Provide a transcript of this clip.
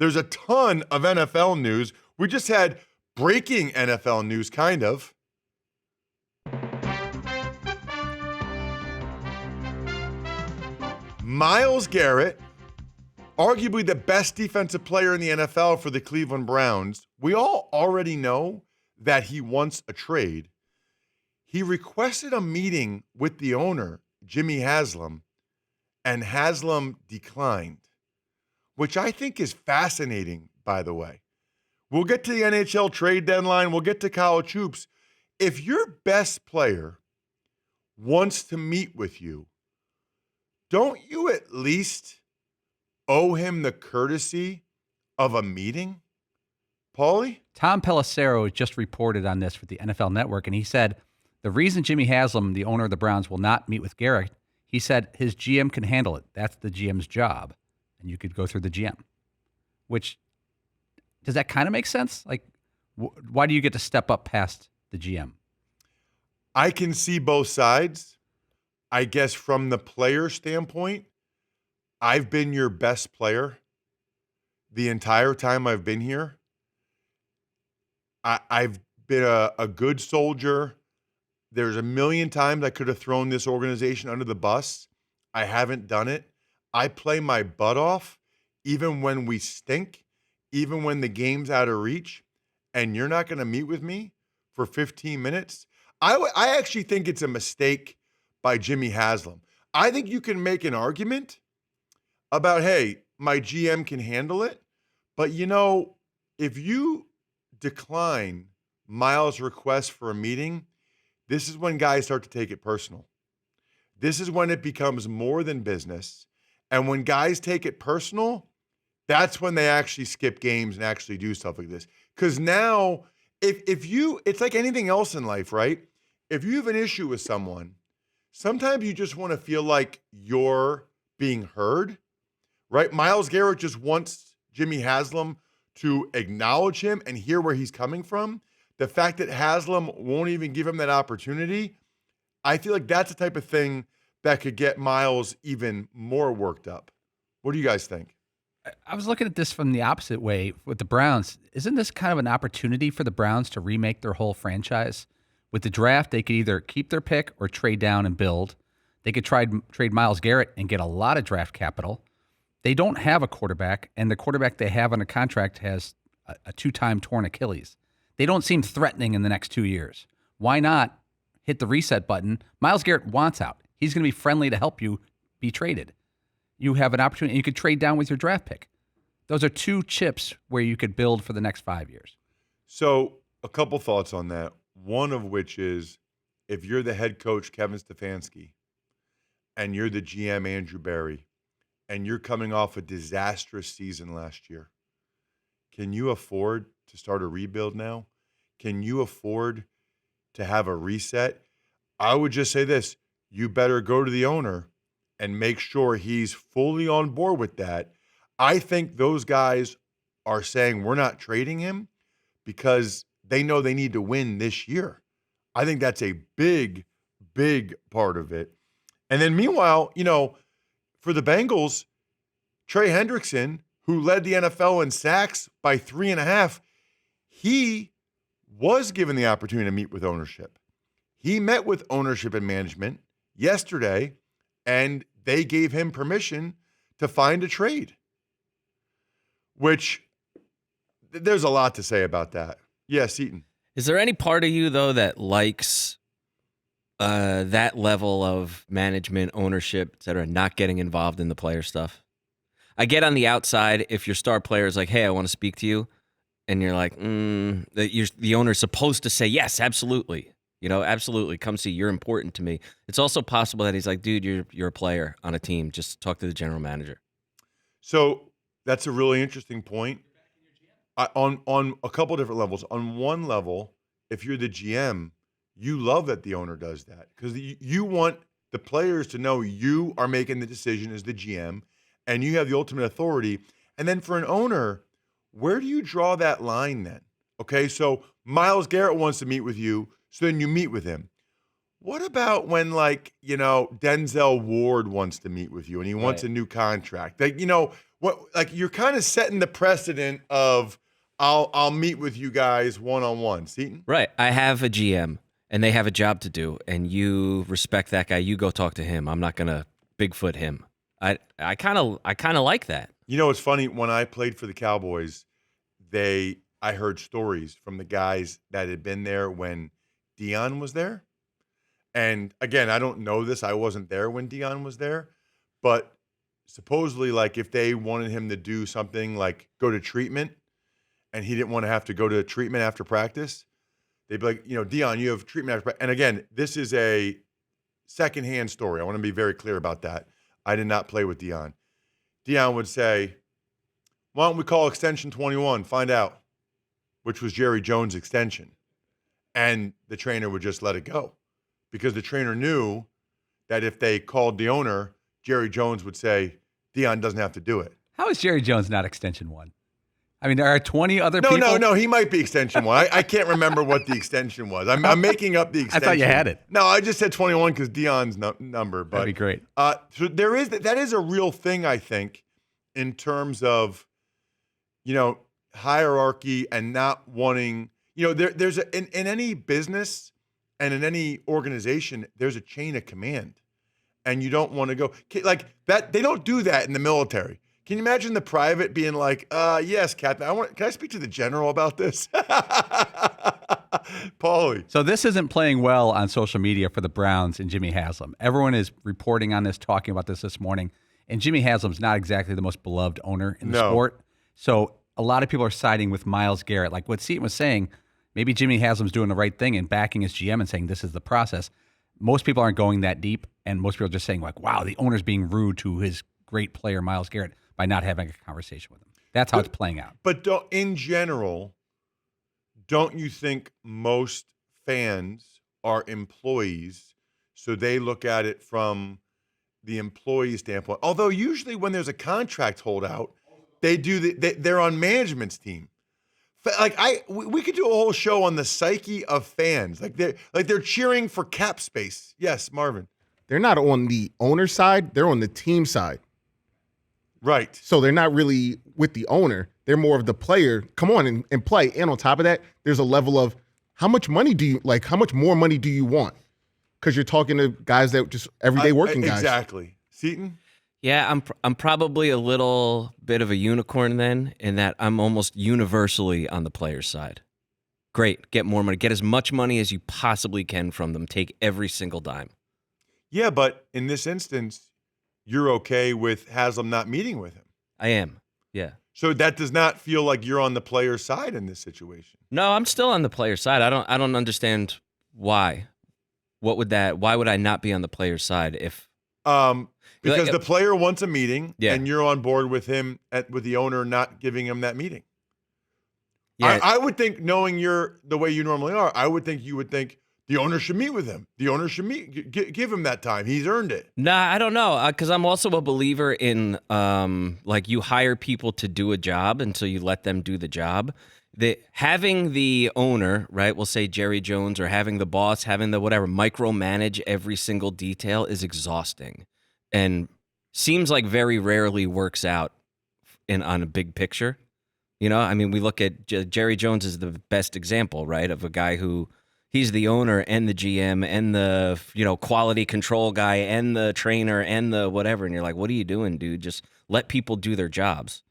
There's a ton of NFL news. We just had breaking NFL news, kind of. Myles Garrett, arguably the best defensive player in the NFL for the Cleveland Browns. We all already know that he wants a trade. He requested a meeting with the owner, Jimmy Haslam, and Haslam declined, which I think is fascinating, by the way. We'll get to the NHL trade deadline. We'll get to college hoops. If your best player wants to meet with you, don't you at least owe him the courtesy of a meeting? Paulie? Tom Pelissero just reported on this for the NFL Network, and he said the reason Jimmy Haslam, the owner of the Browns, will not meet with Garrett, he said his GM can handle it. That's the GM's job, and you could go through the GM. Which, does that kind of make sense? Like, why do you get to step up past the GM? I can see both sides. I guess from the player standpoint, I've been your best player the entire time I've been here. I've been a good soldier. There's a million times I could have thrown this organization under the bus. I haven't done it. I play my butt off, even when we stink, even when the game's out of reach, and you're not going to meet with me for 15 minutes. I actually think it's a mistake by Jimmy Haslam. I think you can make an argument about, hey, my GM can handle it, but if you decline Myles' request for a meeting, this is when guys start to take it personal. This is when it becomes more than business. And when guys take it personal, that's when they actually skip games and actually do stuff like this. Because now, it's like anything else in life, right? If you have an issue with someone, sometimes you just want to feel like you're being heard, right? Myles Garrett just wants Jimmy Haslam to acknowledge him and hear where he's coming from. The fact that Haslam won't even give him that opportunity, I feel like that's the type of thing that could get Myles even more worked up. What do you guys think? I was looking at this from the opposite way with the Browns. Isn't this kind of an opportunity for the Browns to remake their whole franchise? With the draft, they could either keep their pick or trade down and build. They could trade Myles Garrett and get a lot of draft capital. They don't have a quarterback, and the quarterback they have on a contract has a two-time torn Achilles. They don't seem threatening in the next 2 years. Why not hit the reset button? Myles Garrett wants out. He's going to be friendly to help you be traded. You have an opportunity. You could trade down with your draft pick. Those are two chips where you could build for the next 5 years. So a couple thoughts on that. One of which is, if you're the head coach, Kevin Stefanski, and you're the GM, Andrew Berry, and you're coming off a disastrous season last year, can you afford to start a rebuild now? Can you afford to have a reset? I would just say this. You better go to the owner and make sure he's fully on board with that. I think those guys are saying we're not trading him because they know they need to win this year. I think that's a big, big part of it. And then meanwhile, for the Bengals, Trey Hendrickson, who led the NFL in sacks by 3.5, he was given the opportunity to meet with ownership. He met with ownership and management yesterday, and they gave him permission to find a trade, which there's a lot to say about that. Yes, Eaton. Is there any part of you, though, that likes that level of management, ownership, et cetera, not getting involved in the player stuff? I get on the outside if your star player is like, hey, I want to speak to you, and you're like, the owner's supposed to say, yes, absolutely. Absolutely, come see, you're important to me. It's also possible that he's like, dude, you're a player on a team. Just talk to the general manager. So that's a really interesting point. On a couple different levels. On one level, if you're the GM, you love that the owner does that because you want the players to know you are making the decision as the GM and you have the ultimate authority. And then for an owner, where do you draw that line then? Okay, so Myles Garrett wants to meet with you, so then you meet with him. What about when, Denzel Ward wants to meet with you and he wants a new contract? like you're kind of setting the precedent of I'll meet with you guys one-on-one. Seton? Right. I have a GM and they have a job to do, and you respect that guy. You go talk to him. I'm not gonna Bigfoot him. I kind of like that. You know, it's funny, when I played for the Cowboys, I heard stories from the guys that had been there when Dion was there. And again, I don't know this. I wasn't there when Dion was there, but supposedly, like, if they wanted him to do something like go to treatment and he didn't want to have to go to treatment after practice, they'd be like, Dion, you have treatment after practice. And again, this is a secondhand story. I want to be very clear about that. I did not play with Dion. Dion would say, why don't we call extension 21, find out, which was Jerry Jones' extension. And the trainer would just let it go because the trainer knew that if they called the owner, Jerry Jones would say, Dion doesn't have to do it. How is Jerry Jones not extension 1? I mean, there are 20 other No, people. no, he might be extension 1. I can't remember what the extension was. I'm making up the extension. I thought you had it. No, I just said 21 because Dion's number. But, That'd be great. So that is a real thing, I think, in terms of, hierarchy and not wanting, there's in any business and in any organization, there's a chain of command. And you don't want to go like that. They don't do that in the military. Can you imagine the private being like, yes, Captain, can I speak to the general about this? Paulie. So this isn't playing well on social media for the Browns and Jimmy Haslam. Everyone is reporting on this, talking about this morning. And Jimmy Haslam's not exactly the most beloved owner in the sport. So a lot of people are siding with Myles Garrett. Like what Seton was saying, maybe Jimmy Haslam's doing the right thing and backing his GM and saying this is the process. Most people aren't going that deep, and most people are just saying, like, wow, the owner's being rude to his great player, Myles Garrett, by not having a conversation with him. That's how it's playing out. But in general, don't you think most fans are employees, so they look at it from the employee standpoint? Although usually when there's a contract holdout, they're on management's team. Like we could do a whole show on the psyche of fans. Like they're cheering for cap space. Yes, Marvin. They're not on the owner side, they're on the team side. Right. So they're not really with the owner. They're more of the player. Come on and play. And on top of that, there's a level of how much more money do you want? Because you're talking to guys that just everyday working guys. Exactly. Seton? Yeah, I'm probably a little bit of a unicorn then, in that I'm almost universally on the player's side. Great, get more money. Get as much money as you possibly can from them. Take every single dime. Yeah, but in this instance, you're okay with Haslam not meeting with him. I am, yeah. So that does not feel like you're on the player's side in this situation. No, I'm still on the player's side. I don't understand why. Why would I not be on the player's side if because the player wants a meeting, yeah, and you're on board with him with the owner not giving him that meeting. Yeah. I would think, knowing the way you normally are, I would think you would think the owner should meet with him. The owner should give him that time. He's earned it. Nah, I don't know, because I'm also a believer in like you hire people to do a job until you let them do the job. Having the owner, right, we'll say Jerry Jones, or having the boss, having the whatever, micromanage every single detail is exhausting. And seems like very rarely works out on a big picture. I mean, we look at Jerry Jones is the best example, right, of a guy who he's the owner and the GM and the quality control guy and the trainer and the whatever. And you're like, what are you doing, dude? Just let people do their jobs.